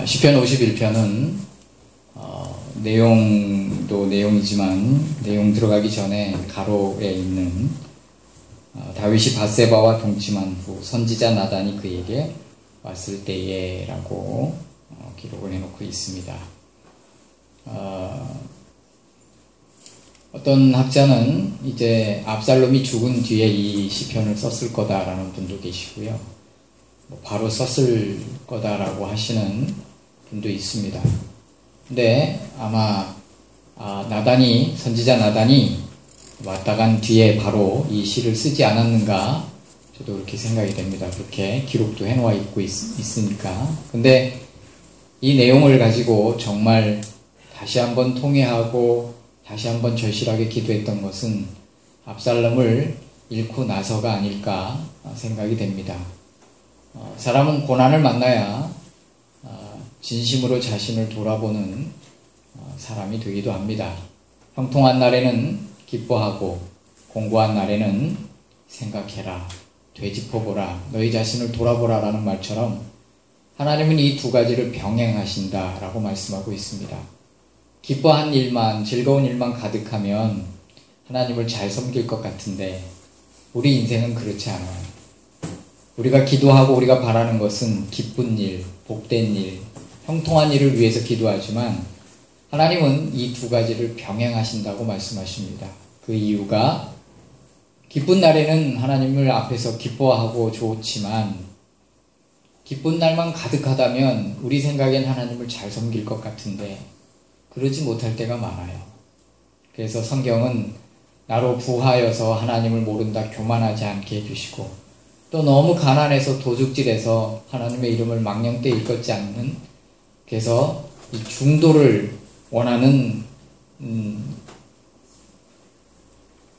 시편 51편은 내용도 내용이지만 내용 들어가기 전에 가로에 있는 다윗이 밧세바와 동침한 후 선지자 나단이 그에게 왔을 때에 라고 기록을 해놓고 있습니다. 어떤 학자는 이제 압살롬이 죽은 뒤에 이 시편을 썼을 거다라는 분도 계시고요. 바로 썼을 거다라고 하시는 분도 있습니다. 근데 아마 선지자 나단이 왔다 간 뒤에 바로 이 시를 쓰지 않았는가 저도 그렇게 생각이 됩니다. 그렇게 기록도 해놓아 있으니까. 근데 이 내용을 가지고 정말 다시 한번 통회하고 다시 한번 절실하게 기도했던 것은 압살롬을 잃고 나서가 아닐까 생각이 됩니다. 사람은 고난을 만나야 진심으로 자신을 돌아보는 사람이 되기도 합니다. 형통한 날에는 기뻐하고 공고한 날에는 생각해라, 되짚어보라, 너희 자신을 돌아보라 라는 말처럼 하나님은 이 두 가지를 병행하신다 라고 말씀하고 있습니다. 기뻐한 일만, 즐거운 일만 가득하면 하나님을 잘 섬길 것 같은데 우리 인생은 그렇지 않아요. 우리가 기도하고 우리가 바라는 것은 기쁜 일, 복된 일, 형통한 일을 위해서 기도하지만 하나님은 이 두 가지를 병행하신다고 말씀하십니다. 그 이유가 기쁜 날에는 하나님을 앞에서 기뻐하고 좋지만 기쁜 날만 가득하다면 우리 생각엔 하나님을 잘 섬길 것 같은데 그러지 못할 때가 많아요. 그래서 성경은 나로 부하여서 하나님을 모른다 교만하지 않게 해주시고 또 너무 가난해서 도둑질해서 하나님의 이름을 망령되이 일컫지 않는, 그래서 이 중도를 원하는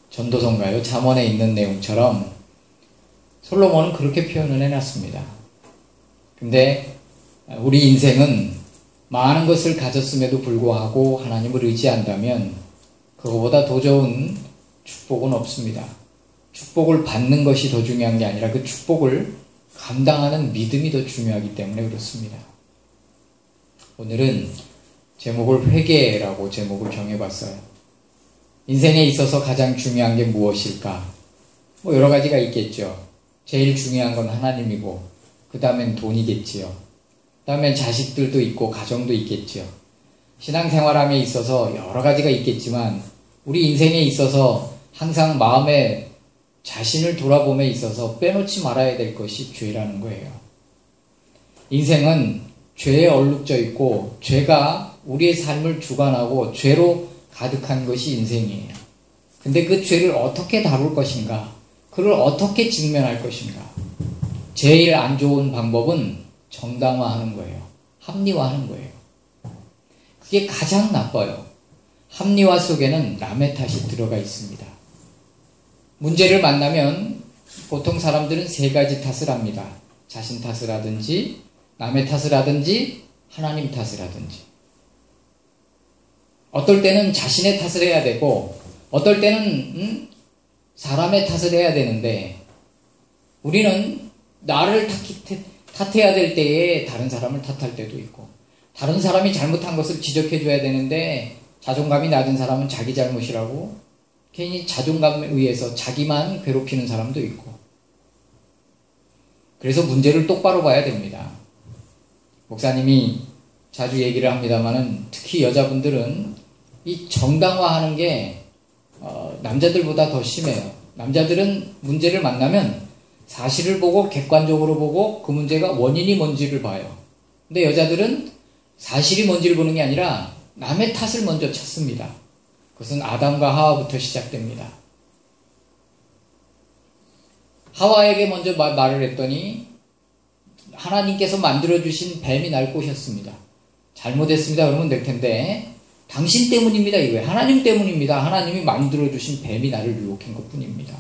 전도서인가요? 잠언에 있는 내용처럼 솔로몬은 그렇게 표현을 해놨습니다. 근데 우리 인생은 많은 것을 가졌음에도 불구하고 하나님을 의지한다면 그거보다 더 좋은 축복은 없습니다. 축복을 받는 것이 더 중요한 게 아니라 그 축복을 감당하는 믿음이 더 중요하기 때문에 그렇습니다. 오늘은 제목을 회개라고 제목을 정해봤어요. 인생에 있어서 가장 중요한 게 무엇일까? 여러 가지가 있겠죠. 제일 중요한 건 하나님이고 그 다음엔 돈이겠지요. 그 다음엔 자식들도 있고 가정도 있겠지요. 신앙생활함에 있어서 여러 가지가 있겠지만 우리 인생에 있어서 항상 마음에 자신을 돌아봄에 있어서 빼놓지 말아야 될 것이 죄라는 거예요. 인생은 죄에 얼룩져 있고 죄가 우리의 삶을 주관하고 죄로 가득한 것이 인생이에요. 근데 그 죄를 어떻게 다룰 것인가? 그를 어떻게 직면할 것인가? 제일 안 좋은 방법은 정당화하는 거예요. 합리화하는 거예요. 그게 가장 나빠요. 합리화 속에는 남의 탓이 들어가 있습니다. 문제를 만나면 보통 사람들은 세 가지 탓을 합니다. 자신 탓을 하든지 남의 탓을 하든지 하나님 탓을 하든지. 어떨 때는 자신의 탓을 해야 되고 어떨 때는 사람의 탓을 해야 되는데 우리는 나를 탓해야 될 때에 다른 사람을 탓할 때도 있고 다른 사람이 잘못한 것을 지적해줘야 되는데 자존감이 낮은 사람은 자기 잘못이라고 괜히 자존감에 의해서 자기만 괴롭히는 사람도 있고, 그래서 문제를 똑바로 봐야 됩니다. 목사님이 자주 얘기를 합니다만은 특히 여자분들은 이 정당화하는 게 남자들보다 더 심해요. 남자들은 문제를 만나면 사실을 보고 객관적으로 보고 그 문제가 원인이 뭔지를 봐요. 근데 여자들은 사실이 뭔지를 보는 게 아니라 남의 탓을 먼저 찾습니다. 그것은 아담과 하와부터 시작됩니다. 하와에게 먼저 말을 했더니 하나님께서 만들어주신 뱀이 날 꼬셨습니다. 잘못했습니다 그러면 될 텐데 당신 때문입니다 이거예요. 하나님 때문입니다. 하나님이 만들어주신 뱀이 나를 유혹한 것뿐입니다.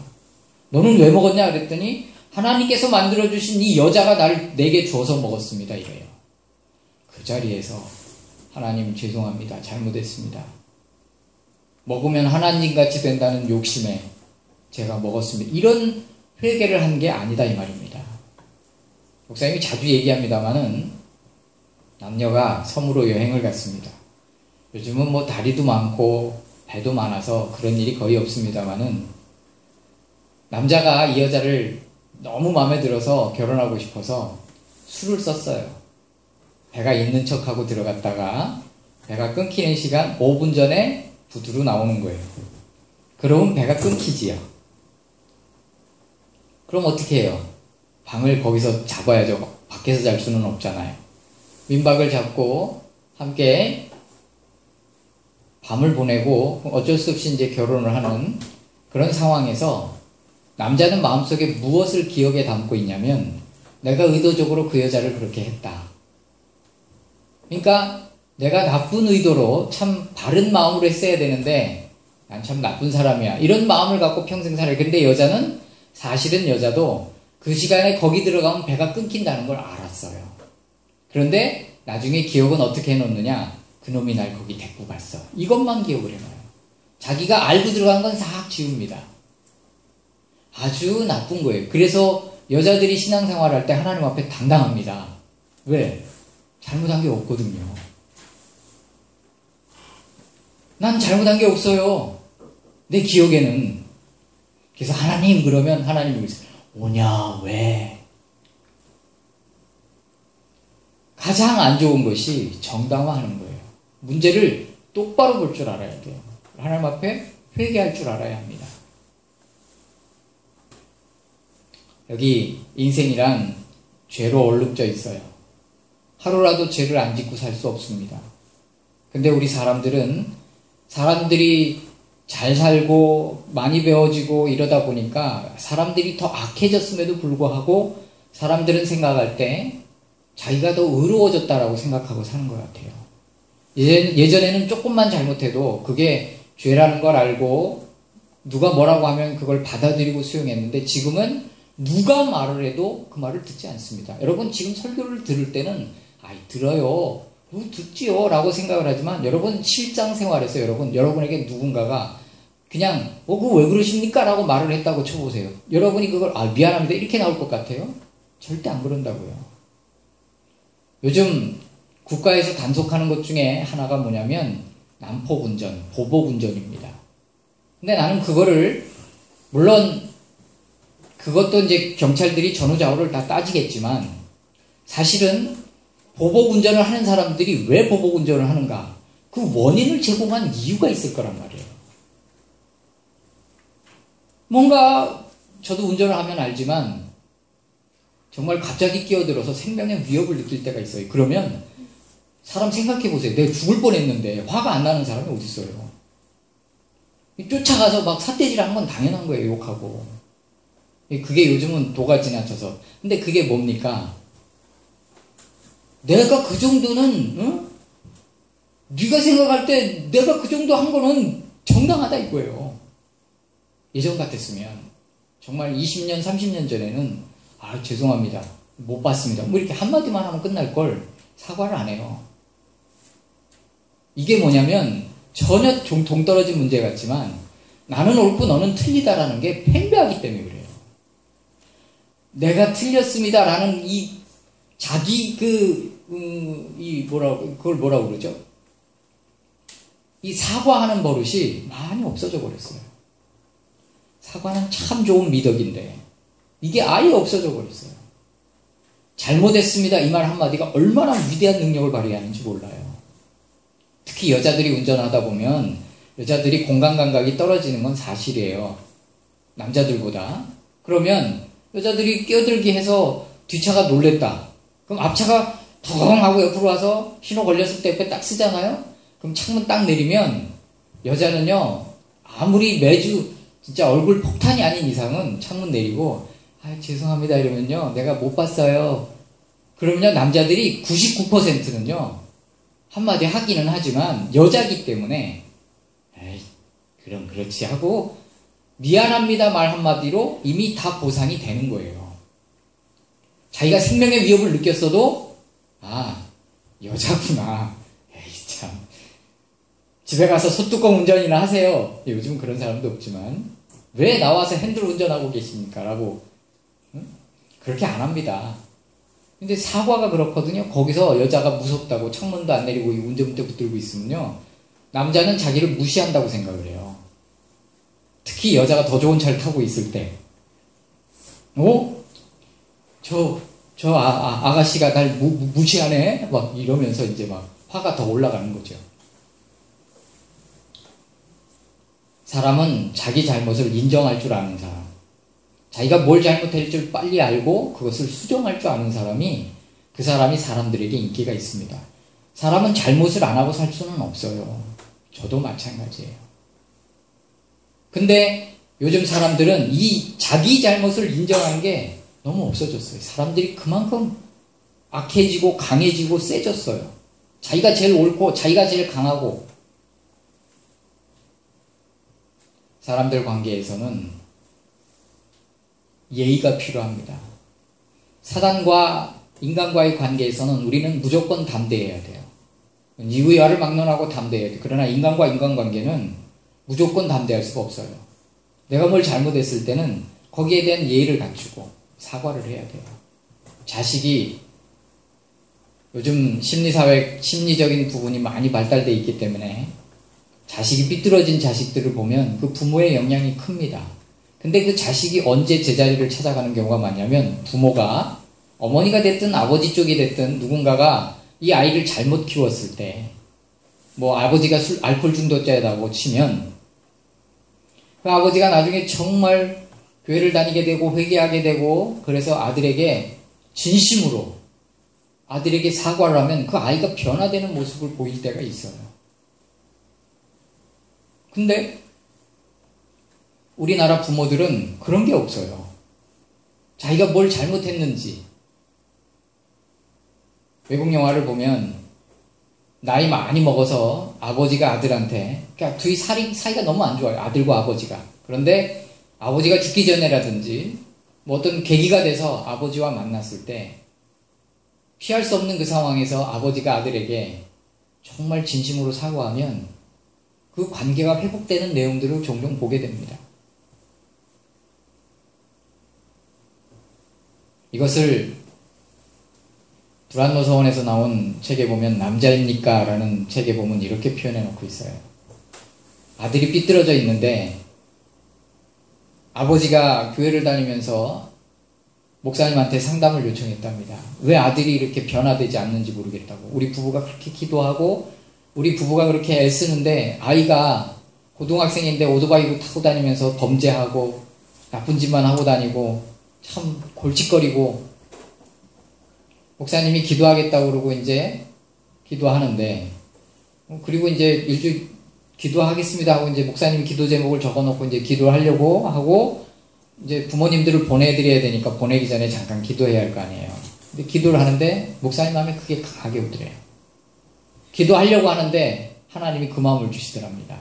너는 왜 먹었냐 그랬더니 하나님께서 만들어주신 이 여자가 내게 줘서 먹었습니다 이래요. 그 자리에서 하나님 죄송합니다. 잘못했습니다. 먹으면 하나님같이 된다는 욕심에 제가 먹었습니다. 이런 회개를 한 게 아니다 이 말입니다. 목사님이 자주 얘기합니다마는 남녀가 섬으로 여행을 갔습니다. 요즘은 뭐 다리도 많고 배도 많아서 그런 일이 거의 없습니다만은 남자가 이 여자를 너무 마음에 들어서 결혼하고 싶어서 술을 썼어요. 배가 있는 척하고 들어갔다가 배가 끊기는 시간 5분 전에 부두로 나오는 거예요. 그러면 배가 끊기지요. 그럼 어떻게 해요? 방을 거기서 잡아야죠. 밖에서 잘 수는 없잖아요. 민박을 잡고 함께 밤을 보내고 어쩔 수 없이 이제 결혼을 하는 그런 상황에서 남자는 마음속에 무엇을 기억에 담고 있냐면 내가 의도적으로 그 여자를 그렇게 했다. 그러니까 내가 나쁜 의도로 참 바른 마음으로 했어야 되는데 난 참 나쁜 사람이야. 이런 마음을 갖고 평생 살아요. 근데 여자는 사실은 여자도 그 시간에 거기 들어가면 배가 끊긴다는 걸 알았어요. 그런데 나중에 기억은 어떻게 해놓느냐. 그놈이 날 거기 데리고 갔어. 이것만 기억을 해놔요. 자기가 알고 들어간 건 싹 지웁니다. 아주 나쁜 거예요. 그래서 여자들이 신앙생활 할 때 하나님 앞에 당당합니다. 왜? 잘못한 게 없거든요. 난 잘못한 게 없어요. 내 기억에는. 그래서 하나님 그러면 하나님이 오냐 왜? 가장 안 좋은 것이 정당화하는 거예요. 문제를 똑바로 볼 줄 알아야 돼요. 하나님 앞에 회개할 줄 알아야 합니다. 여기 인생이란 죄로 얼룩져 있어요. 하루라도 죄를 안 짓고 살 수 없습니다. 근데 우리 사람들이 잘 살고 많이 배워지고 이러다 보니까 사람들이 더 악해졌음에도 불구하고 사람들은 생각할 때 자기가 더 의로워졌다라고 생각하고 사는 것 같아요. 예전에는 조금만 잘못해도 그게 죄라는 걸 알고 누가 뭐라고 하면 그걸 받아들이고 수용했는데 지금은 누가 말을 해도 그 말을 듣지 않습니다. 여러분 지금 설교를 들을 때는 들어요. 듣지요 라고 생각을 하지만 여러분 실장 생활에서 여러분에게 누군가가 그냥 그거 왜 그러십니까? 라고 말을 했다고 쳐보세요. 여러분이 그걸 미안합니다 이렇게 나올 것 같아요? 절대 안 그런다고요. 요즘 국가에서 단속하는 것 중에 하나가 뭐냐면 난폭운전, 보복운전입니다. 근데 나는 그거를 물론 그것도 이제 경찰들이 전후좌우를 다 따지겠지만 사실은 보복운전을 하는 사람들이 왜 보복운전을 하는가? 그 원인을 제공한 이유가 있을 거란 말이에요. 뭔가 저도 운전을 하면 알지만 정말 갑자기 끼어들어서 생명의 위협을 느낄 때가 있어요. 그러면 사람 생각해 보세요. 내가 죽을 뻔했는데 화가 안 나는 사람이 어디 있어요? 쫓아가서 막 삿대질하는 건 당연한 거예요. 욕하고. 그게 요즘은 도가 지나쳐서. 근데 그게 뭡니까? 내가 그 정도는 네가 생각할 때 내가 그 정도 한 거는 정당하다 이거예요. 예전 같았으면 정말 20년 30년 전에는 죄송합니다 못 봤습니다 뭐 이렇게 한마디만 하면 끝날 걸 사과를 안 해요. 이게 뭐냐면 전혀 동떨어진 문제 같지만 나는 옳고 너는 틀리다라는 게 팽배하기 때문에 그래요. 내가 틀렸습니다라는 이 자기 그걸 뭐라고 그러죠? 이 사과하는 버릇이 많이 없어져 버렸어요. 사과는 참 좋은 미덕인데 이게 아예 없어져 버렸어요. 잘못했습니다 이 말 한마디가 얼마나 위대한 능력을 발휘하는지 몰라요. 특히 여자들이 운전하다 보면 여자들이 공간 감각이 떨어지는 건 사실이에요. 남자들보다. 그러면 여자들이 끼어들기 해서 뒷차가 놀랬다. 그럼 앞차가 덩 하고 옆으로 와서 신호 걸렸을 때 옆에 딱 쓰잖아요. 그럼 창문 딱 내리면 여자는요 아무리 매주 진짜 얼굴 폭탄이 아닌 이상은 창문 내리고 죄송합니다 이러면요 내가 못 봤어요. 그러면요 남자들이 99%는요 한마디 하기는 하지만 여자기 때문에 그럼 그렇지 하고 미안합니다 말 한마디로 이미 다 보상이 되는 거예요. 자기가 생명의 위협을 느꼈어도 여자구나. 참 집에 가서 소뚜껑 운전이나 하세요. 요즘은 그런 사람도 없지만 왜 나와서 핸들 운전하고 계십니까? 라고 그렇게 안 합니다. 근데 사과가 그렇거든요. 거기서 여자가 무섭다고 창문도 안 내리고 운전대 붙들고 있으면요, 남자는 자기를 무시한다고 생각을 해요. 특히 여자가 더 좋은 차를 타고 있을 때, 아가씨가 날 무시하네? 막 이러면서 이제 막 화가 더 올라가는 거죠. 사람은 자기 잘못을 인정할 줄 아는 사람, 자기가 뭘 잘못할 줄 빨리 알고 그것을 수정할 줄 아는 사람이, 그 사람이 사람들에게 인기가 있습니다. 사람은 잘못을 안 하고 살 수는 없어요. 저도 마찬가지예요. 근데 요즘 사람들은 이 자기 잘못을 인정하는 게 너무 없어졌어요. 사람들이 그만큼 악해지고 강해지고 세졌어요. 자기가 제일 옳고 자기가 제일 강하고. 사람들 관계에서는 예의가 필요합니다. 사단과 인간과의 관계에서는 우리는 무조건 담대해야 돼요. 이의와를 막론하고 담대해야 돼요. 그러나 인간과 인간관계는 무조건 담대할 수가 없어요. 내가 뭘 잘못했을 때는 거기에 대한 예의를 갖추고 사과를 해야 돼요. 자식이, 요즘 심리적인 부분이 많이 발달되어 있기 때문에 자식이 삐뚤어진 자식들을 보면 그 부모의 영향이 큽니다. 근데 그 자식이 언제 제자리를 찾아가는 경우가 많냐면, 부모가, 어머니가 됐든 아버지 쪽이 됐든 누군가가 이 아이를 잘못 키웠을 때, 뭐 아버지가 알코올 중독자라고 치면 그 아버지가 나중에 정말 교회를 다니게 되고 회개하게 되고, 그래서 아들에게 진심으로 아들에게 사과를 하면 그 아이가 변화되는 모습을 보일 때가 있어요. 근데 우리나라 부모들은 그런 게 없어요. 자기가 뭘 잘못했는지. 외국 영화를 보면 나이 많이 먹어서 아버지가 아들한테, 그러니까 둘이 사이가 너무 안 좋아요. 아들과 아버지가. 그런데 아버지가 죽기 전에라든지 뭐 어떤 계기가 돼서 아버지와 만났을 때 피할 수 없는 그 상황에서 아버지가 아들에게 정말 진심으로 사과하면 그 관계가 회복되는 내용들을 종종 보게 됩니다. 이것을 불안노서원에서 나온 책에 보면, 남자입니까? 라는 책에 보면 이렇게 표현해 놓고 있어요. 아들이 삐뚤어져 있는데 아버지가 교회를 다니면서 목사님한테 상담을 요청했답니다. 왜 아들이 이렇게 변화되지 않는지 모르겠다고. 우리 부부가 그렇게 기도하고 우리 부부가 그렇게 애쓰는데 아이가 고등학생인데 오토바이로 타고 다니면서 범죄하고 나쁜 짓만 하고 다니고 참 골칫거리고, 목사님이 기도하겠다고 그러고 이제 기도하는데, 그리고 이제 일주일 기도하겠습니다 하고 이제 목사님이 기도 제목을 적어놓고 이제 기도를 하려고 하고, 이제 부모님들을 보내드려야 되니까 보내기 전에 잠깐 기도해야 할 거 아니에요. 근데 기도를 하는데 목사님 마음에 그게 강하게 오더래요. 기도하려고 하는데 하나님이 그 마음을 주시더랍니다.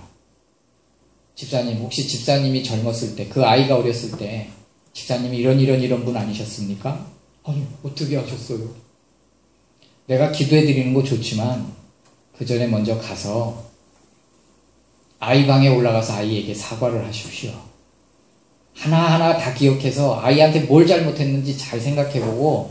집사님, 혹시 집사님이 젊었을 때, 그 아이가 어렸을 때 집사님이 이런 분 아니셨습니까? 아니, 어떻게 하셨어요? 내가 기도해드리는 거 좋지만 그 전에 먼저 가서 아이 방에 올라가서 아이에게 사과를 하십시오. 하나하나 다 기억해서 아이한테 뭘 잘못했는지 잘 생각해보고,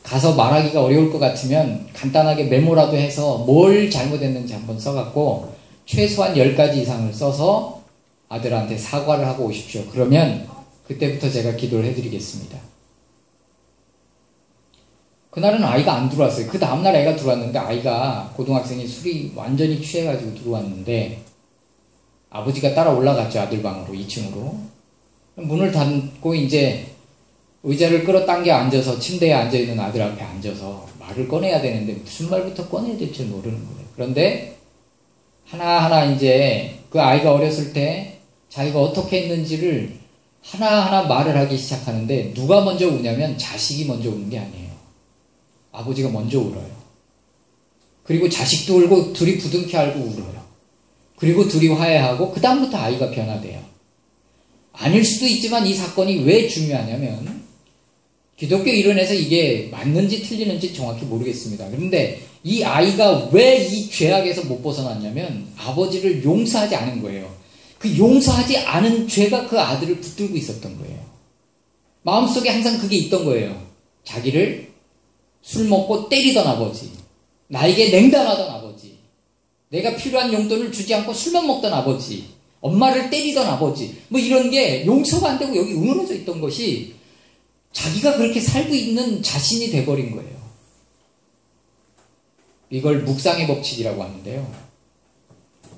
가서 말하기가 어려울 것 같으면 간단하게 메모라도 해서 뭘 잘못했는지 한번 써갖고 최소한 10가지 이상을 써서 아들한테 사과를 하고 오십시오. 그러면 그때부터 제가 기도를 해드리겠습니다. 그날은 아이가 안 들어왔어요. 그 다음날 애가 들어왔는데, 아이가, 고등학생이 술이 완전히 취해가지고 들어왔는데 아버지가 따라 올라갔죠. 아들 방으로, 2층으로. 문을 닫고 이제 의자를 끌어당겨 앉아서 침대에 앉아있는 아들 앞에 앉아서 말을 꺼내야 되는데 무슨 말부터 꺼내야 될지 모르는 거예요. 그런데 하나하나 이제 그 아이가 어렸을 때 자기가 어떻게 했는지를 하나하나 말을 하기 시작하는데, 누가 먼저 우냐면 자식이 먼저 우는 게 아니에요. 아버지가 먼저 울어요. 그리고 자식도 울고 둘이 부둥켜 안고 울어요. 그리고 둘이 화해하고 그 다음부터 아이가 변화돼요. 아닐 수도 있지만 이 사건이 왜 중요하냐면, 기독교 이론에서 이게 맞는지 틀리는지 정확히 모르겠습니다. 그런데 이 아이가 왜 이 죄악에서 못 벗어났냐면 아버지를 용서하지 않은 거예요. 그 용서하지 않은 죄가 그 아들을 붙들고 있었던 거예요. 마음속에 항상 그게 있던 거예요. 자기를 술 먹고 때리던 아버지, 나에게 냉담하던 아버지, 내가 필요한 용돈을 주지 않고 술만 먹던 아버지, 엄마를 때리던 아버지, 뭐 이런 게 용서가 안 되고 여기 으무러져 있던 것이 자기가 그렇게 살고 있는 자신이 돼버린 거예요. 이걸 묵상의 법칙이라고 하는데요.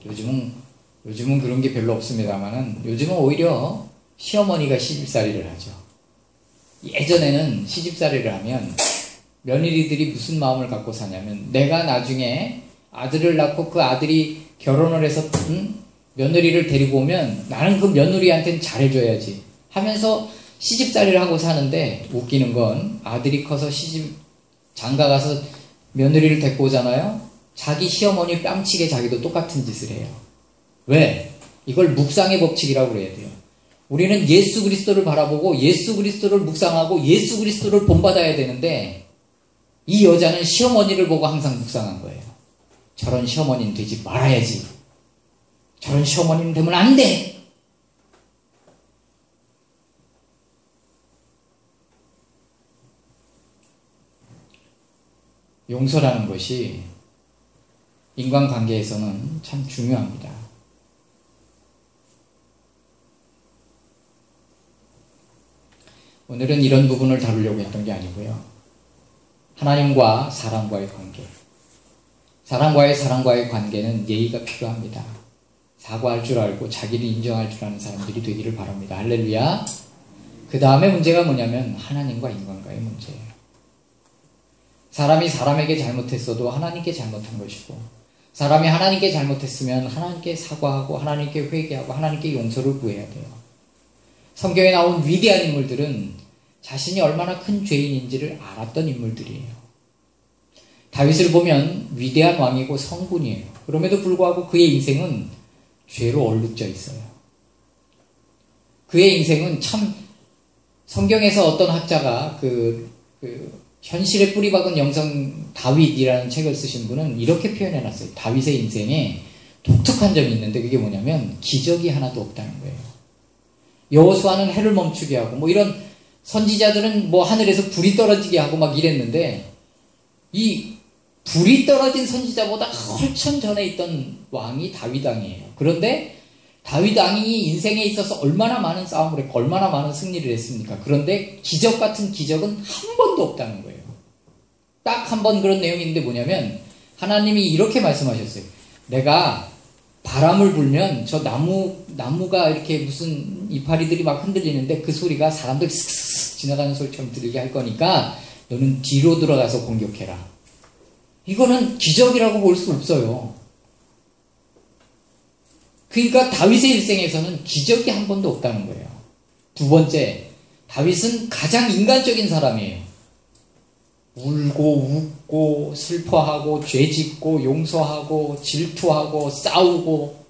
요즘은 그런 게 별로 없습니다만은 요즘은 오히려 시어머니가 시집살이를 하죠. 예전에는 시집살이를 하면 며느리들이 무슨 마음을 갖고 사냐면 내가 나중에 아들을 낳고 그 아들이 결혼을 해서 며느리를 데리고 오면 나는 그 며느리한테는 잘해줘야지 하면서 시집살이를 하고 사는데 웃기는 건 아들이 커서 장가 가서 며느리를 데리고 오잖아요. 자기 시어머니 뺨치게 자기도 똑같은 짓을 해요. 왜? 이걸 묵상의 법칙이라고 그래야 돼요. 우리는 예수 그리스도를 바라보고 예수 그리스도를 묵상하고 예수 그리스도를 본받아야 되는데 이 여자는 시어머니를 보고 항상 묵상한 거예요. 저런 시어머니는 되지 말아야지. 저런 시어머니는 되면 안 돼. 용서라는 것이 인간관계에서는 참 중요합니다. 오늘은 이런 부분을 다루려고 했던 게 아니고요. 하나님과 사람과의 관계. 사람과의 관계는 예의가 필요합니다. 사과할 줄 알고 자기를 인정할 줄 아는 사람들이 되기를 바랍니다. 할렐루야. 그 다음에 문제가 뭐냐면 하나님과 인간과의 문제예요. 사람이 사람에게 잘못했어도 하나님께 잘못한 것이고 사람이 하나님께 잘못했으면 하나님께 사과하고 하나님께 회개하고 하나님께 용서를 구해야 돼요. 성경에 나온 위대한 인물들은 자신이 얼마나 큰 죄인인지를 알았던 인물들이에요. 다윗을 보면 위대한 왕이고 성군이에요. 그럼에도 불구하고 그의 인생은 죄로 얼룩져 있어요. 그의 인생은 참 성경에서 어떤 학자가 현실에 뿌리박은 영성 다윗이라는 책을 쓰신 분은 이렇게 표현해놨어요. 다윗의 인생에 독특한 점이 있는데 그게 뭐냐면 기적이 하나도 없다는 거예요. 여호수아는 해를 멈추게 하고 뭐 이런 선지자들은 뭐 하늘에서 불이 떨어지게 하고 막 이랬는데 이 불이 떨어진 선지자보다 훨씬 전에 있던 왕이 다윗 왕이에요. 그런데 다윗 왕이 인생에 있어서 얼마나 많은 싸움을 했고 얼마나 많은 승리를 했습니까? 그런데 기적 같은 기적은 한 번도 없다는 거예요. 딱 한 번 그런 내용이 있는데 뭐냐면 하나님이 이렇게 말씀하셨어요. 내가 바람을 불면 저 나무가 이렇게 무슨 이파리들이 막 흔들리는데 그 소리가 사람들 슥슥 지나가는 소리처럼 들리게 할 거니까 너는 뒤로 들어가서 공격해라. 이거는 기적이라고 볼 수 없어요. 그러니까 다윗의 일생에서는 기적이 한 번도 없다는 거예요. 두 번째, 다윗은 가장 인간적인 사람이에요. 울고 웃고 슬퍼하고 죄짓고 용서하고 질투하고 싸우고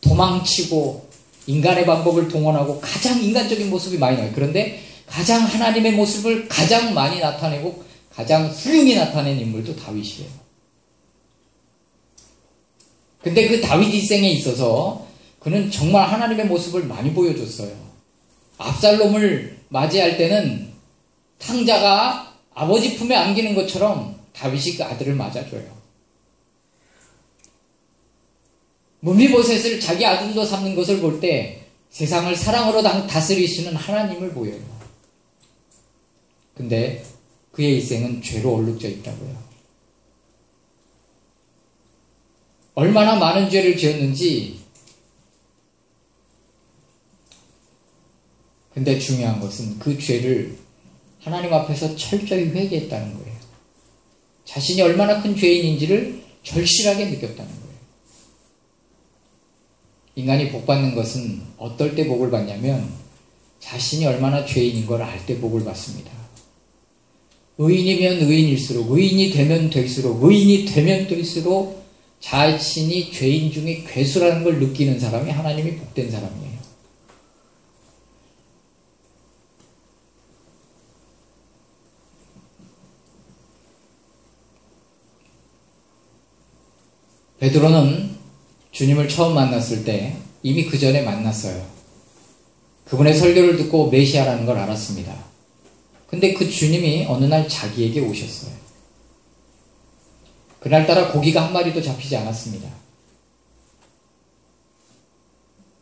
도망치고 인간의 방법을 동원하고 가장 인간적인 모습이 많이 나와요. 그런데 가장 하나님의 모습을 가장 많이 나타내고 가장 훌륭히 나타낸 인물도 다윗이에요. 근데 그 다윗 일생에 있어서 그는 정말 하나님의 모습을 많이 보여줬어요. 압살롬을 맞이할 때는 탕자가 아버지 품에 안기는 것처럼 다윗이 그 아들을 맞아줘요. 므비보셋을 자기 아들로 삼는 것을 볼 때 세상을 사랑으로 다스리시는 하나님을 보여요. 근데 그의 일생은 죄로 얼룩져 있다고요. 얼마나 많은 죄를 지었는지. 근데 중요한 것은 그 죄를 하나님 앞에서 철저히 회개했다는 거예요. 자신이 얼마나 큰 죄인인지를 절실하게 느꼈다는 거예요. 인간이 복받는 것은 어떨 때 복을 받냐면 자신이 얼마나 죄인인 걸 알 때 복을 받습니다. 의인이면 의인일수록, 의인이 되면 될수록, 의인이 되면 될수록 자신이 죄인 중에 괴수라는 걸 느끼는 사람이 하나님이 복된 사람이에요. 베드로는 주님을 처음 만났을 때 이미 그 전에 만났어요. 그분의 설교를 듣고 메시아라는 걸 알았습니다. 근데 그 주님이 어느 날 자기에게 오셨어요. 그날따라 고기가 한 마리도 잡히지 않았습니다.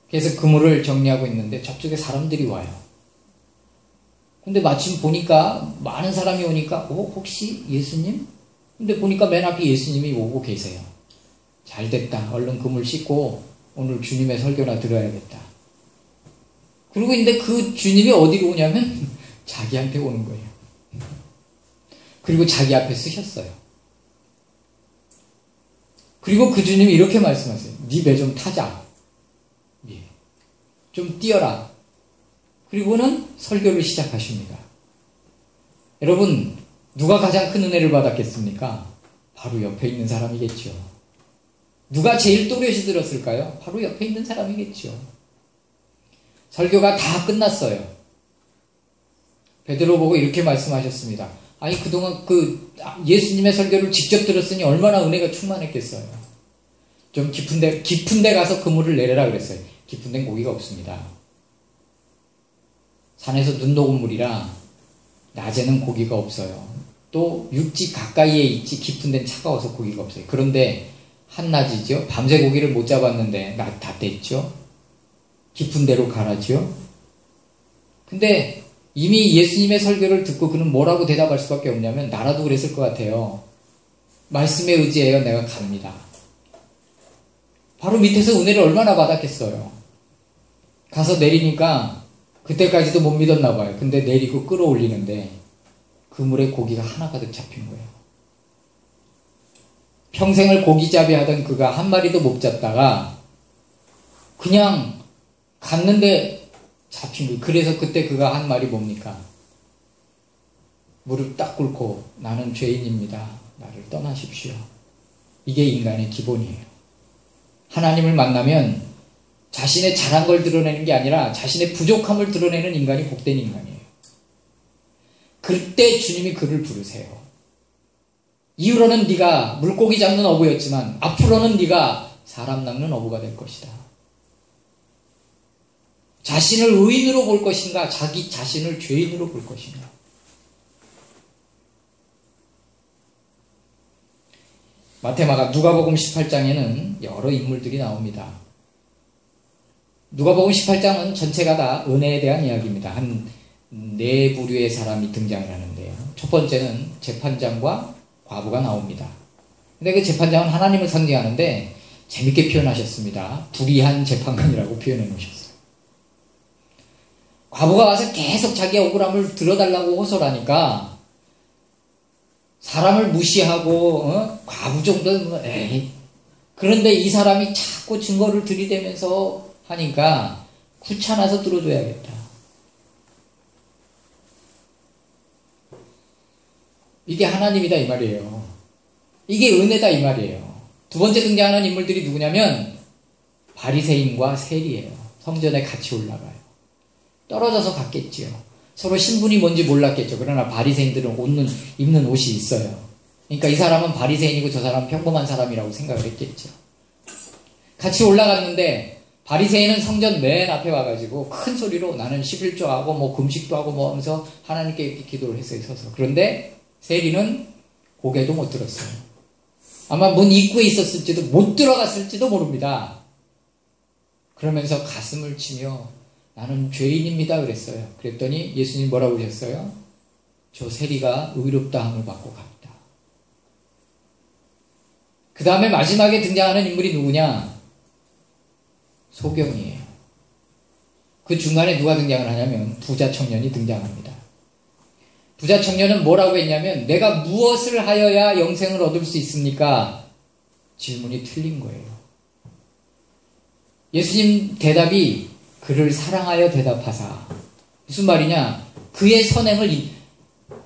그래서 그물을 정리하고 있는데 저쪽에 사람들이 와요. 근데 마침 보니까 많은 사람이 오니까 혹시 예수님? 근데 보니까 맨 앞에 예수님이 오고 계세요. 잘 됐다. 얼른 그물 씻고 오늘 주님의 설교나 들어야겠다. 그리고 근데 그 주님이 어디로 오냐면 자기한테 오는 거예요. 그리고 자기 앞에 쓰셨어요. 그리고 그 주님이 이렇게 말씀하세요. 네 배 좀 타자. 예. 좀 뛰어라. 그리고는 설교를 시작하십니다. 여러분, 누가 가장 큰 은혜를 받았겠습니까? 바로 옆에 있는 사람이겠죠. 누가 제일 또렷이 들었을까요? 바로 옆에 있는 사람이겠죠. 설교가 다 끝났어요. 베드로 보고 이렇게 말씀하셨습니다. 아니 그동안 예수님의 설교를 직접 들었으니 얼마나 은혜가 충만했겠어요. 좀 깊은 데 가서 그물을 내려라 그랬어요. 깊은 데는 고기가 없습니다. 산에서 눈 녹은 물이라 낮에는 고기가 없어요. 또 육지 가까이에 있지 깊은 데는 차가워서 고기가 없어요. 그런데 한낮이죠. 밤새 고기를 못 잡았는데 낮 다 됐죠. 깊은 데로 가라죠. 근데 이미 예수님의 설교를 듣고 그는 뭐라고 대답할 수밖에 없냐면 나라도 그랬을 것 같아요. 말씀에 의지해요. 내가 갑니다. 바로 밑에서 은혜를 얼마나 받았겠어요. 가서 내리니까 그때까지도 못 믿었나 봐요. 근데 내리고 끌어올리는데 그물에 고기가 하나 가득 잡힌 거예요. 평생을 고기잡이 하던 그가 한 마리도 못 잡다가 그냥 갔는데 잡힌 거예요. 그래서 그때 그가 한 말이 뭡니까? 무릎 딱 꿇고 나는 죄인입니다. 나를 떠나십시오. 이게 인간의 기본이에요. 하나님을 만나면 자신의 잘한 걸 드러내는 게 아니라 자신의 부족함을 드러내는 인간이 복된 인간이에요. 그때 주님이 그를 부르세요. 이후로는 네가 물고기 잡는 어부였지만 앞으로는 네가 사람 낚는 어부가 될 것이다. 자신을 의인으로 볼 것인가 자기 자신을 죄인으로 볼 것인가. 누가복음 18장에는 여러 인물들이 나옵니다. 누가복음 18장은 전체가 다 은혜에 대한 이야기입니다. 한 4부류의 사람이 등장을 하는데요. 첫 번째는 재판장과 과부가 나옵니다. 근데 그 재판장은 하나님을 상징하는데 재밌게 표현하셨습니다. 불의한 재판관이라고 표현해 놓으셨어요. 과부가 와서 계속 자기의 억울함을 들어달라고 호소하니까 사람을 무시하고 과부 정도는 에이. 그런데 이 사람이 자꾸 증거를 들이대면서 하니까 귀찮아서 들어줘야겠다. 이게 하나님이다 이 말이에요. 이게 은혜다 이 말이에요. 두 번째 등장하는 인물들이 누구냐면 바리새인과 세리예요. 성전에 같이 올라가요. 떨어져서 갔겠지요. 서로 신분이 뭔지 몰랐겠죠. 그러나 바리새인들은 입는 옷이 있어요. 그러니까 이 사람은 바리새인이고 저 사람은 평범한 사람이라고 생각을 했겠죠. 같이 올라갔는데 바리새인은 성전 맨 앞에 와가지고 큰 소리로 나는 11조 하고 뭐 금식도 하고 뭐 하면서 하나님께 이렇게 기도를 했어요. 서서. 그런데 세리는 고개도 못 들었어요. 아마 문 입구에 있었을지도 못 들어갔을지도 모릅니다. 그러면서 가슴을 치며 나는 죄인입니다 그랬어요. 그랬더니 예수님 뭐라고 하셨어요? 저 세리가 의롭다함을 받고 갑니다. 그 다음에 마지막에 등장하는 인물이 누구냐? 소경이에요. 그 중간에 누가 등장을 하냐면 부자 청년이 등장합니다. 부자 청년은 뭐라고 했냐면 내가 무엇을 하여야 영생을 얻을 수 있습니까? 질문이 틀린 거예요. 예수님 대답이 그를 사랑하여 대답하사. 무슨 말이냐? 그의 선행을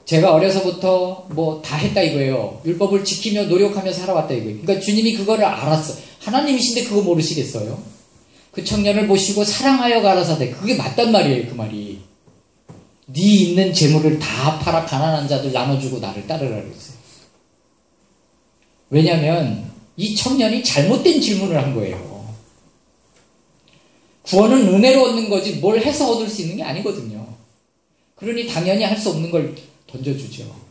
제가 어려서부터 뭐 다 했다 이거예요. 율법을 지키며 노력하며 살아왔다 이거예요. 그러니까 주님이 그거를 알았어. 하나님이신데 그거 모르시겠어요? 그 청년을 보시고 사랑하여 가라사대. 그게 맞단 말이에요. 그 말이. 네 있는 재물을 다 팔아 가난한 자들 나눠주고 나를 따르라 그랬어요. 왜냐하면 이 청년이 잘못된 질문을 한 거예요. 구원은 은혜로 얻는 거지 뭘 해서 얻을 수 있는 게 아니거든요. 그러니 당연히 할 수 없는 걸 던져주죠.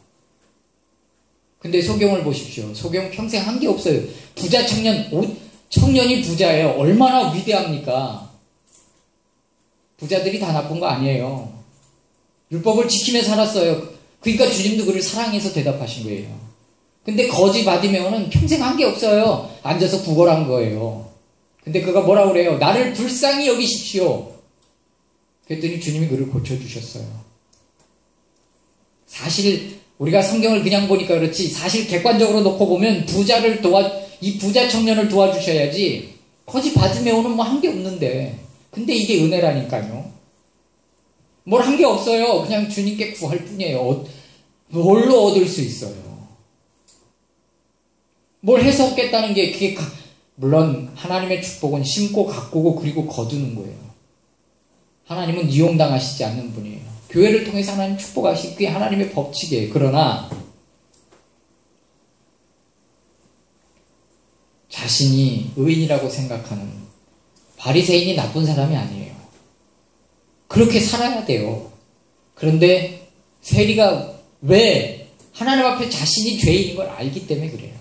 근데 소경을 보십시오. 소경 평생 한 게 없어요. 부자 청년, 청년이 부자예요. 얼마나 위대합니까? 부자들이 다 나쁜 거 아니에요. 율법을 지키며 살았어요. 그러니까 주님도 그를 사랑해서 대답하신 거예요. 근데 거지 바디메오는 평생 한 게 없어요. 앉아서 구걸한 거예요. 근데 그가 뭐라고 그래요? 나를 불쌍히 여기십시오. 그랬더니 주님이 그를 고쳐주셨어요. 사실 우리가 성경을 그냥 보니까 그렇지 사실 객관적으로 놓고 보면 이 부자 청년을 도와주셔야지 거지 바디메오는 뭐 한 게 없는데 근데 이게 은혜라니까요. 뭘 한 게 없어요. 그냥 주님께 구할 뿐이에요. 뭘로 얻을 수 있어요? 뭘 해서 얻겠다는 게 그게 물론 하나님의 축복은 심고 가꾸고 그리고 거두는 거예요. 하나님은 이용당하시지 않는 분이에요. 교회를 통해서 하나님 축복하시기 그게 하나님의 법칙이에요. 그러나 자신이 의인이라고 생각하는 바리새인이 나쁜 사람이 아니에요. 그렇게 살아야 돼요. 그런데 세리가 왜 하나님 앞에 자신이 죄인인 걸 알기 때문에 그래요.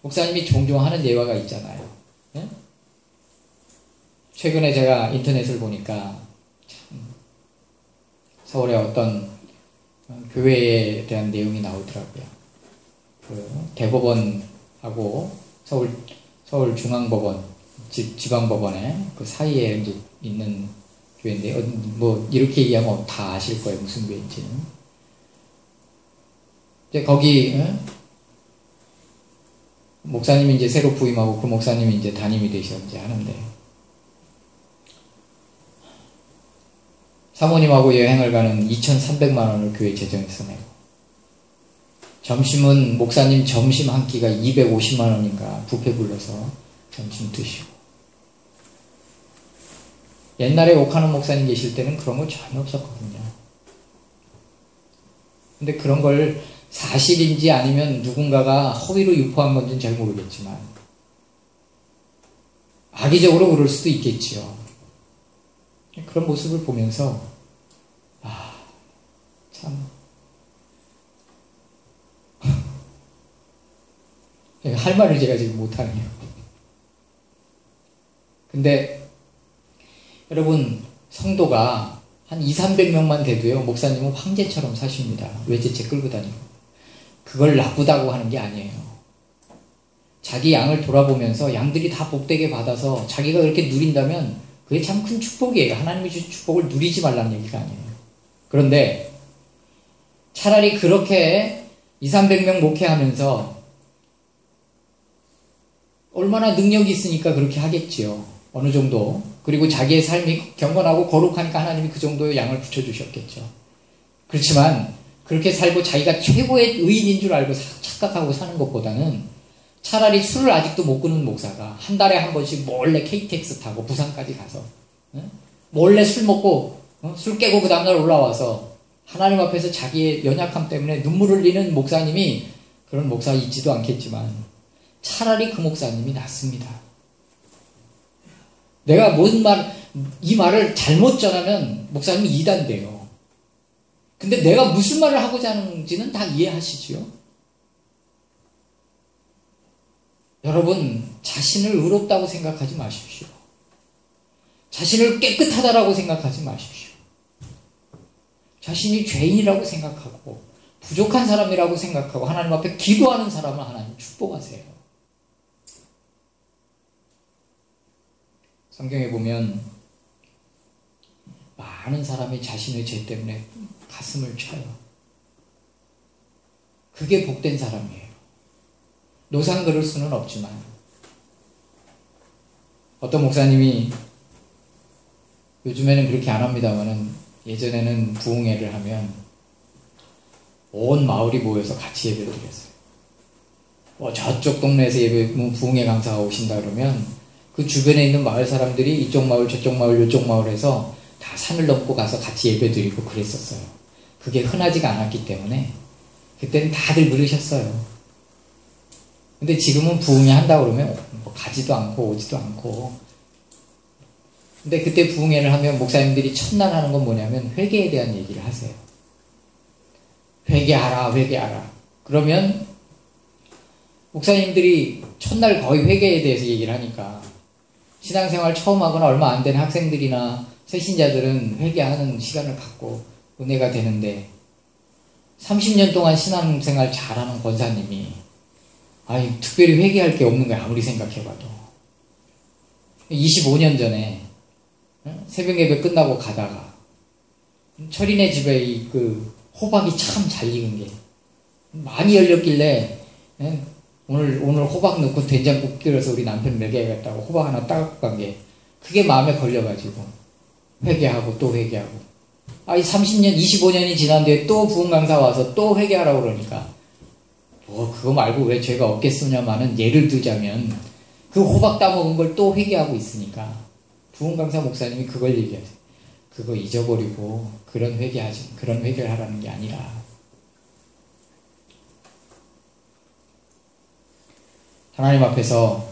목사님이 종종 하는 예화가 있잖아요. 네? 최근에 제가 인터넷을 보니까 서울의 어떤 교회에 대한 내용이 나오더라고요. 그 대법원하고 서울중앙법원, 지방법원의 그 사이에 이제 있는 교회인데, 뭐 이렇게 얘기하면 다 아실 거예요. 무슨 교회인지는. 이제 거기 목사님이 이제 새로 부임하고 그 목사님이 이제 담임이 되셔 이제 하는데, 사모님하고 여행을 가는 2,300만 원을 교회 재정에서 내고, 점심은 목사님 점심 한 끼가 250만 원인가 뷔페 불러서 점심 드시고, 옛날에 옥하는 목사님 계실 때는 그런 거 전혀 없었거든요. 근데 그런 걸 사실인지 아니면 누군가가 허위로 유포한 건지는 잘 모르겠지만 악의적으로 그럴 수도 있겠지요. 그런 모습을 보면서 참 할 말을 제가 지금 못하네요. 근데 여러분, 성도가 한 200~300명만 돼도요, 목사님은 황제처럼 사십니다. 외제차 끌고 다니고. 그걸 나쁘다고 하는 게 아니에요. 자기 양을 돌아보면서 양들이 다 복되게 받아서 자기가 그렇게 누린다면 그게 참 큰 축복이에요. 하나님이 주신 축복을 누리지 말라는 얘기가 아니에요. 그런데 차라리 그렇게 200~300명 목회하면서 얼마나 능력이 있으니까 그렇게 하겠지요. 어느 정도. 그리고 자기의 삶이 경건하고 거룩하니까 하나님이 그 정도의 양을 붙여주셨겠죠. 그렇지만 그렇게 살고 자기가 최고의 의인인 줄 알고 착각하고 사는 것보다는 차라리 술을 아직도 못 끊는 목사가 한 달에 한 번씩 몰래 KTX 타고 부산까지 가서 몰래 술 먹고 술 깨고 그 다음날 올라와서 하나님 앞에서 자기의 연약함 때문에 눈물을 흘리는 목사님이, 그런 목사 있지도 않겠지만 차라리 그 목사님이 낫습니다. 내가 이 말을 잘못 전하면 목사님이 이단돼요. 근데 내가 무슨 말을 하고자 하는지는 다 이해하시지요? 여러분, 자신을 의롭다고 생각하지 마십시오. 자신을 깨끗하다라고 생각하지 마십시오. 자신이 죄인이라고 생각하고 부족한 사람이라고 생각하고 하나님 앞에 기도하는 사람을 하나님 축복하세요. 성경에 보면 많은 사람이 자신의 죄 때문에 가슴을 쳐요. 그게 복된 사람이에요. 노상 그럴 수는 없지만, 어떤 목사님이 요즘에는 그렇게 안 합니다만은 예전에는 부흥회를 하면 온 마을이 모여서 같이 예배를 드렸어요. 저쪽 동네에서 부흥회 강사가 오신다 그러면 그 주변에 있는 마을 사람들이 이쪽 마을 저쪽 마을 이쪽 마을에서 다 산을 넘고 가서 같이 예배 드리고 그랬었어요. 그게 흔하지가 않았기 때문에 그때는 다들 물으셨어요. 근데 지금은 부흥회 한다고 그러면 가지도 않고 오지도 않고 근데 그때 부흥회를 하면 목사님들이 첫날 하는 건 뭐냐면 회개에 대한 얘기를 하세요. 회개하라, 회개하라. 그러면 목사님들이 첫날 거의 회개에 대해서 얘기를 하니까 신앙생활 처음 하거나 얼마 안 된 학생들이나 새신자들은 회개하는 시간을 갖고 은혜가 되는데 30년 동안 신앙생활 잘하는 권사님이 아니 특별히 회개할 게 없는 거야. 아무리 생각해봐도. 25년 전에 새벽 예배 끝나고 가다가 철이네 집에 그 호박이 참 잘 익은 게 많이 열렸길래 오늘 호박 넣고 된장국 끓여서 우리 남편 먹여야겠다고 호박 하나 따갖고 간 게 그게 마음에 걸려가지고 회개하고 또 회개하고 30년 25년이 지난 뒤에 또 부흥 강사 와서 또 회개하라고 그러니까 그거 말고 왜 죄가 없겠느냐마는 예를 들자면 그 호박 따먹은 걸 또 회개하고 있으니까 부흥 강사 목사님이 그걸 얘기하세요. 그거 잊어버리고 그런 회개를 하라는 게 아니라 하나님 앞에서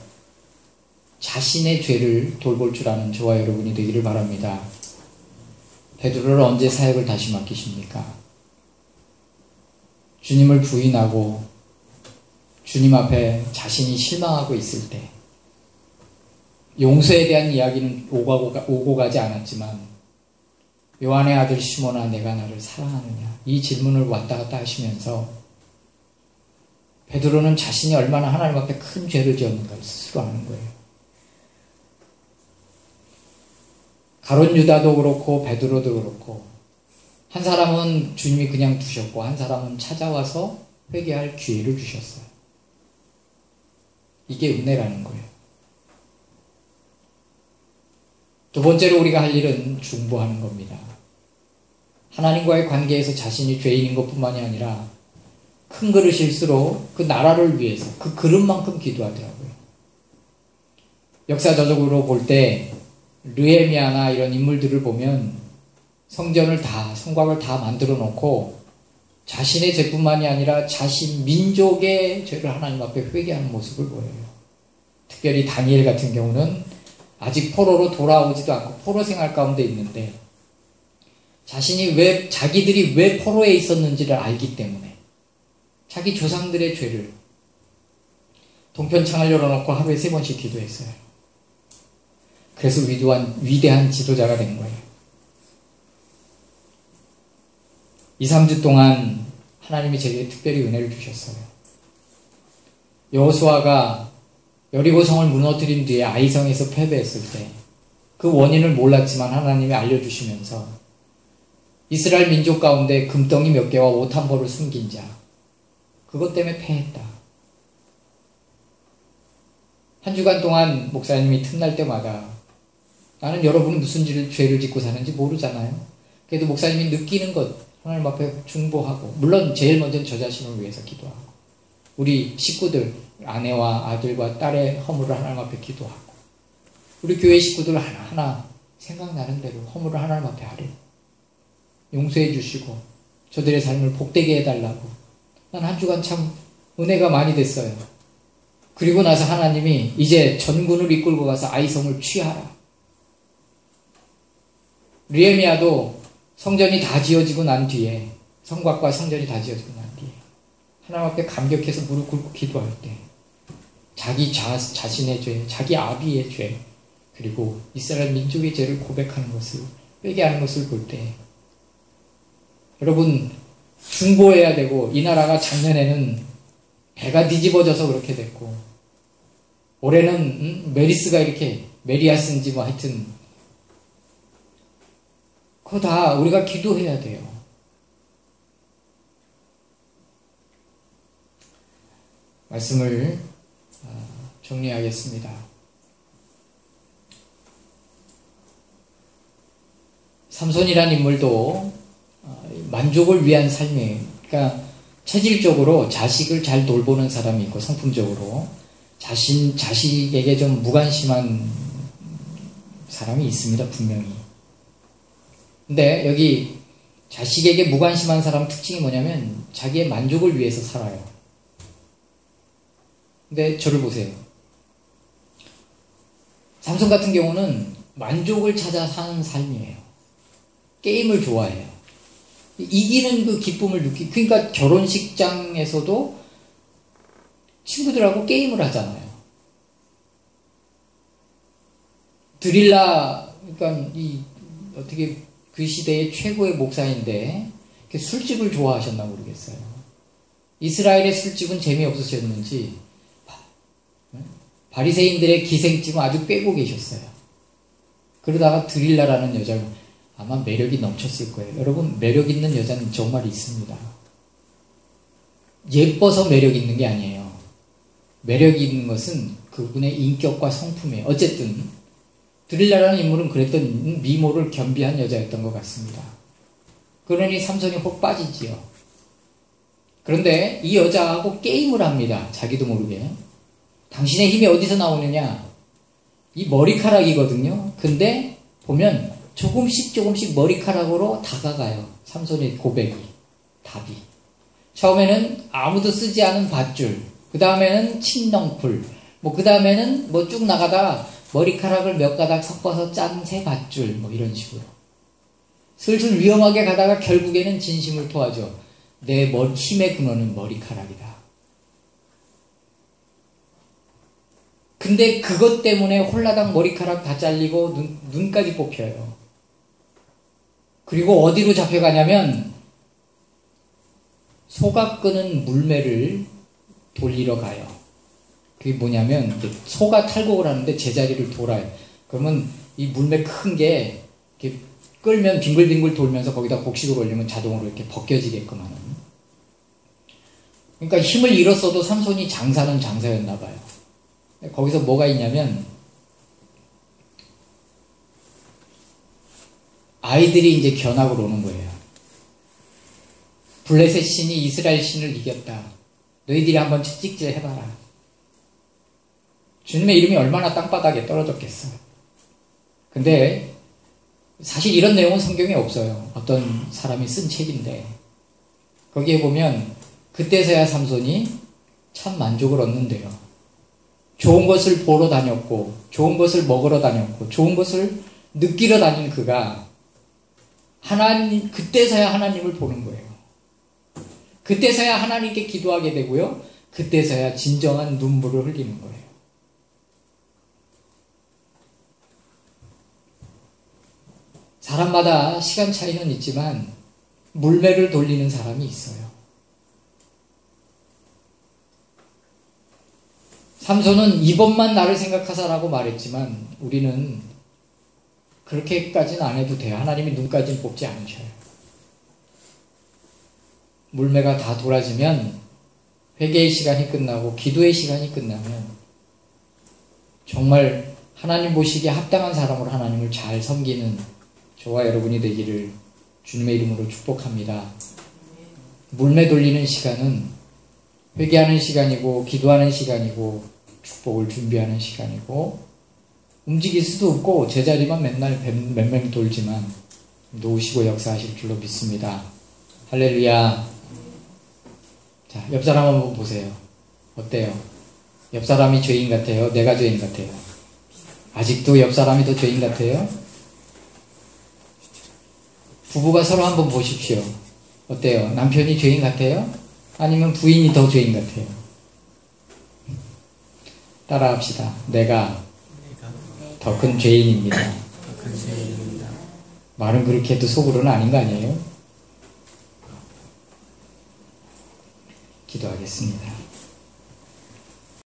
자신의 죄를 돌볼 줄 아는 저와 여러분이 되기를 바랍니다. 베드로를 언제 사역을 다시 맡기십니까? 주님을 부인하고 주님 앞에 자신이 실망하고 있을 때 용서에 대한 이야기는 오고 가지 않았지만 요한의 아들 시몬아 내가 나를 사랑하느냐 이 질문을 왔다 갔다 하시면서 베드로는 자신이 얼마나 하나님 앞에 큰 죄를 지었는가를 스스로 아는 거예요. 가룟 유다도 그렇고 베드로도 그렇고 한 사람은 주님이 그냥 두셨고 한 사람은 찾아와서 회개할 기회를 주셨어요. 이게 은혜라는 거예요. 두 번째로 우리가 할 일은 중보하는 겁니다. 하나님과의 관계에서 자신이 죄인인 것뿐만이 아니라 큰 그릇일수록 그 나라를 위해서 그 그릇만큼 기도하더라고요. 역사적으로 볼 때 느헤미야나 이런 인물들을 보면 성전을 성곽을 다 만들어 놓고 자신의 죄뿐만이 아니라 자신 민족의 죄를 하나님 앞에 회개하는 모습을 보여요. 특별히 다니엘 같은 경우는 아직 포로로 돌아오지도 않고 포로 생활 가운데 있는데 자기들이 왜 포로에 있었는지를 알기 때문에 자기 조상들의 죄를 동편창을 열어놓고 하루에 3번씩 기도했어요. 그래서 위대한 지도자가 된 거예요. 2, 3주 동안 하나님이 제게 특별히 은혜를 주셨어요. 여호수아가 여리고성을 무너뜨린 뒤에 아이성에서 패배했을 때 그 원인을 몰랐지만 하나님이 알려주시면서 이스라엘 민족 가운데 금덩이 몇 개와 옷 한 벌을 숨긴 자 그것 때문에 패했다. 한 주간 동안 목사님이 틈날 때마다 나는 여러분이 무슨 죄를 짓고 사는지 모르잖아요. 그래도 목사님이 느끼는 것 하나님 앞에 중보하고 물론 제일 먼저는 저 자신을 위해서 기도하고 우리 식구들 아내와 아들과 딸의 허물을 하나님 앞에 기도하고 우리 교회 식구들 하나하나 생각나는 대로 허물을 하나님 앞에 하려 용서해 주시고 저들의 삶을 복되게 해달라고 난 한 주간 참 은혜가 많이 됐어요. 그리고 나서 하나님이 이제 전군을 이끌고 가서 아이성을 취하라. 느헤미야도 성전이 다 지어지고 난 뒤에 성곽과 성전이 다 지어지고 난 뒤에 하나님 앞에 감격해서 무릎 꿇고 기도할 때 자기 자신의 죄, 자기 아비의 죄 그리고 이스라엘 민족의 죄를 고백하는 것을 회개하는 것을 볼 때 여러분 중보해야 되고 이 나라가 작년에는 배가 뒤집어져서 그렇게 됐고 올해는 메리스가 이렇게 메리아스인지 뭐 하여튼 그거 다 우리가 기도해야 돼요. 말씀을 정리하겠습니다. 삼손이라는 인물도 만족을 위한 삶이에요. 그러니까 체질적으로 자식을 잘 돌보는 사람이 있고 성품적으로 자식에게 좀 무관심한 사람이 있습니다. 분명히. 근데 여기 자식에게 무관심한 사람 특징이 뭐냐면 자기의 만족을 위해서 살아요. 근데 저를 보세요. 삼손 같은 경우는 만족을 찾아 사는 삶이에요. 게임을 좋아해요. 이기는 그 기쁨을 그러니까 결혼식장에서도 친구들하고 게임을 하잖아요. 드릴라, 그러니까 어떻게 그 시대의 최고의 목사인데 술집을 좋아하셨나 모르겠어요. 이스라엘의 술집은 재미없으셨는지 바리새인들의 기생집은 아주 꿰고 계셨어요. 그러다가 드릴라라는 여자를 아마 매력이 넘쳤을 거예요. 여러분, 매력 있는 여자는 정말 있습니다. 예뻐서 매력 있는 게 아니에요. 매력 있는 것은 그분의 인격과 성품이에요. 어쨌든 드릴라라는 인물은 그랬던 미모를 겸비한 여자였던 것 같습니다. 그러니 삼손이 혹 빠지지요. 그런데 이 여자하고 게임을 합니다. 자기도 모르게. 당신의 힘이 어디서 나오느냐? 이 머리카락이거든요. 근데 보면 조금씩 머리카락으로 다가가요. 삼손의 고백이, 답이. 처음에는 아무도 쓰지 않은 밧줄, 그 다음에는 칡넝쿨, 그 다음에는 쭉 나가다가 머리카락을 몇 가닥 섞어서 짠 새 밧줄, 이런 식으로. 슬슬 위험하게 가다가 결국에는 진심을 토하죠. 내 힘의 근원은 머리카락이다. 근데 그것 때문에 홀라당 머리카락 다 잘리고 눈까지 뽑혀요. 그리고 어디로 잡혀가냐면 소가 끄는 물매를 돌리러 가요. 그게 뭐냐면 소가 탈곡을 하는데 제자리를 돌아요. 그러면 이 물매 큰 게 끌면 빙글빙글 돌면서 거기다 곡식을 올리면 자동으로 이렇게 벗겨지게끔 하는. 그러니까 힘을 잃었어도 삼손이 장사는 장사였나 봐요. 거기서 뭐가 있냐면 아이들이 이제 견학을 오는 거예요. 블레셋 신이 이스라엘 신을 이겼다. 너희들이 한번 채찍질 해봐라. 주님의 이름이 얼마나 땅바닥에 떨어졌겠어요. 근데 사실 이런 내용은 성경에 없어요. 어떤 사람이 쓴 책인데 거기에 보면 그때서야 삼손이 참 만족을 얻는데요. 좋은 것을 보러 다녔고 좋은 것을 먹으러 다녔고 좋은 것을 느끼러 다닌 그가 그때서야 하나님을 보는 거예요. 그때서야 하나님께 기도하게 되고요. 그때서야 진정한 눈물을 흘리는 거예요. 사람마다 시간 차이는 있지만 물매를 돌리는 사람이 있어요. 삼손은 이번만 나를 생각하사라고 말했지만 우리는 그렇게까지는 안 해도 돼요. 하나님이 눈까지는 뽑지 않으셔요. 물매가 다 돌아지면 회개의 시간이 끝나고 기도의 시간이 끝나면 정말 하나님 보시기에 합당한 사람으로 하나님을 잘 섬기는 저와 여러분이 되기를 주님의 이름으로 축복합니다. 물매 돌리는 시간은 회개하는 시간이고 기도하는 시간이고 축복을 준비하는 시간이고 움직일 수도 없고 제자리만 맨날 맹맹 돌지만 놓으시고 역사하실 줄로 믿습니다. 할렐루야. 자, 옆 사람 한번 보세요. 어때요? 옆 사람이 죄인 같아요? 내가 죄인 같아요? 아직도 옆 사람이 더 죄인 같아요? 부부가 서로 한번 보십시오. 어때요? 남편이 죄인 같아요? 아니면 부인이 더 죄인 같아요? 따라합시다. 내가 더 큰 죄인입니다. 말은 그렇게 해도 속으로는 아닌 거 아니에요? 기도하겠습니다.